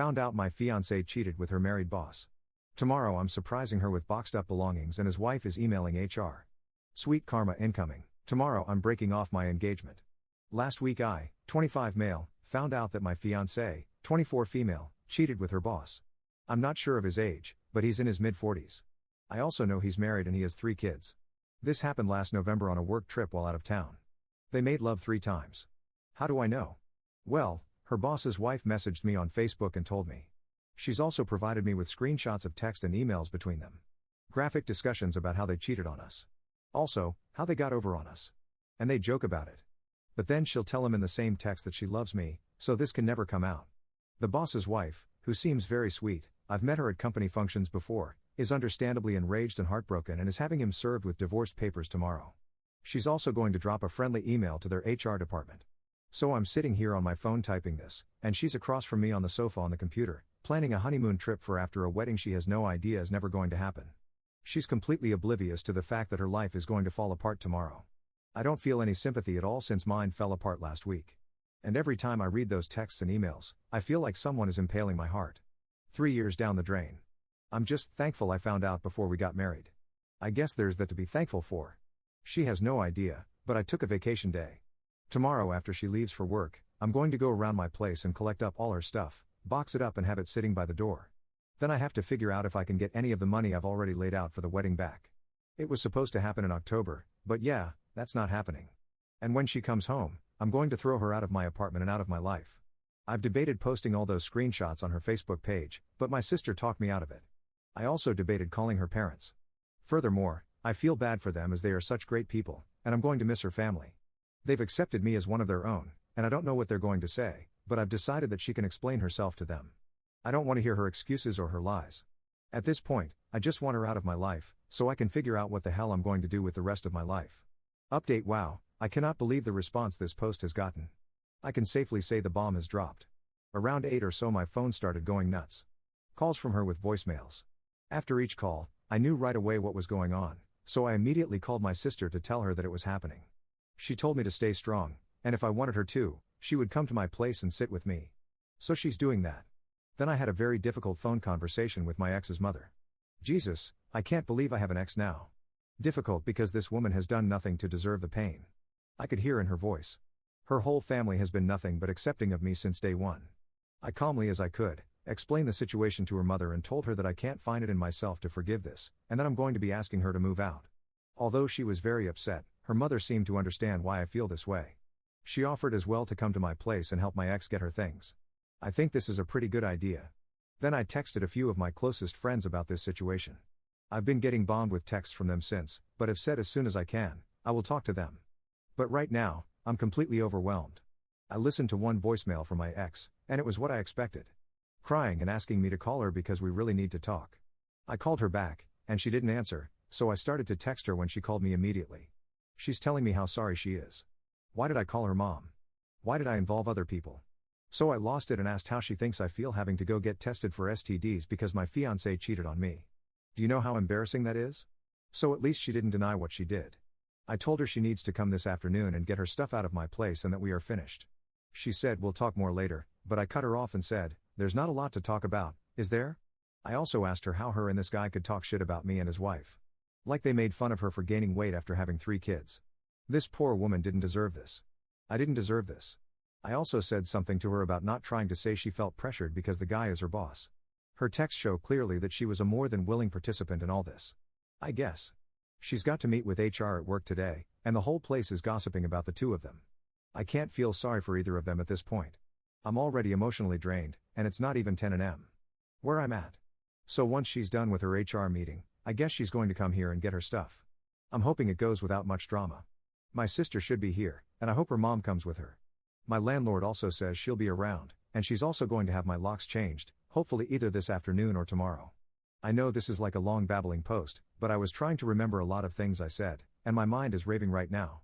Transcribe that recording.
Found out my fiancée cheated with her married boss. Tomorrow I'm surprising her with boxed up belongings and his wife is emailing HR. Sweet karma incoming. Tomorrow I'm breaking off my engagement. Last week I, 25 male, found out that my fiancée, 24 female, cheated with her boss. I'm not sure of his age, but he's in his mid-40s. I also know he's married and he has 3 kids. This happened last November on a work trip while out of town. They made love 3 times. How do I know? Well, her boss's wife messaged me on Facebook and told me. She's also provided me with screenshots of text and emails between them. Graphic discussions about how they cheated on us. Also, how they got over on us. And they joke about it. But then she'll tell him in the same text that she loves me, so this can never come out. The boss's wife, who seems very sweet, I've met her at company functions before, is understandably enraged and heartbroken and is having him served with divorced papers tomorrow. She's also going to drop a friendly email to their HR department. So I'm sitting here on my phone typing this, and she's across from me on the sofa on the computer, planning a honeymoon trip for after a wedding she has no idea is never going to happen. She's completely oblivious to the fact that her life is going to fall apart tomorrow. I don't feel any sympathy at all since mine fell apart last week. And every time I read those texts and emails, I feel like someone is impaling my heart. 3 years down the drain. I'm just thankful I found out before we got married. I guess there's that to be thankful for. She has no idea, but I took a vacation day. Tomorrow after she leaves for work, I'm going to go around my place and collect up all her stuff, box it up and have it sitting by the door. Then I have to figure out if I can get any of the money I've already laid out for the wedding back. It was supposed to happen in October, but yeah, that's not happening. And when she comes home, I'm going to throw her out of my apartment and out of my life. I've debated posting all those screenshots on her Facebook page, but my sister talked me out of it. I also debated calling her parents. Furthermore, I feel bad for them as they are such great people, and I'm going to miss her family. They've accepted me as one of their own, and I don't know what they're going to say, but I've decided that she can explain herself to them. I don't want to hear her excuses or her lies. At this point, I just want her out of my life, so I can figure out what the hell I'm going to do with the rest of my life. Update: wow, I cannot believe the response this post has gotten. I can safely say the bomb has dropped. Around 8 or so my phone started going nuts. Calls from her with voicemails. After each call, I knew right away what was going on, so I immediately called my sister to tell her that it was happening. She told me to stay strong, and if I wanted her to, she would come to my place and sit with me. So she's doing that. Then I had a very difficult phone conversation with my ex's mother. Jesus, I can't believe I have an ex now. Difficult because this woman has done nothing to deserve the pain. I could hear in her voice. Her whole family has been nothing but accepting of me since day one. I calmly as I could, explained the situation to her mother and told her that I can't find it in myself to forgive this, and that I'm going to be asking her to move out. Although she was very upset, her mother seemed to understand why I feel this way. She offered as well to come to my place and help my ex get her things. I think this is a pretty good idea. Then I texted a few of my closest friends about this situation. I've been getting bombed with texts from them since, but have said as soon as I can, I will talk to them. But right now, I'm completely overwhelmed. I listened to one voicemail from my ex, and it was what I expected. Crying and asking me to call her because we really need to talk. I called her back, and she didn't answer, so I started to text her when she called me immediately. She's telling me how sorry she is. Why did I call her mom? Why did I involve other people? So I lost it and asked how she thinks I feel having to go get tested for STDs because my fiancé cheated on me. Do you know how embarrassing that is? So at least she didn't deny what she did. I told her she needs to come this afternoon and get her stuff out of my place and that we are finished. She said we'll talk more later, but I cut her off and said, there's not a lot to talk about, is there? I also asked her how her and this guy could talk shit about me and his wife. Like they made fun of her for gaining weight after having 3 kids. This poor woman didn't deserve this. I didn't deserve this. I also said something to her about not trying to say she felt pressured because the guy is her boss. Her texts show clearly that she was a more than willing participant in all this. I guess. She's got to meet with HR at work today, and the whole place is gossiping about the 2 of them. I can't feel sorry for either of them at this point. I'm already emotionally drained, and it's not even 10 a.m. where I'm at. So once she's done with her HR meeting, I guess she's going to come here and get her stuff. I'm hoping it goes without much drama. My sister should be here, and I hope her mom comes with her. My landlord also says she'll be around, and she's also going to have my locks changed, hopefully either this afternoon or tomorrow. I know this is like a long babbling post, but I was trying to remember a lot of things I said, and my mind is raving right now.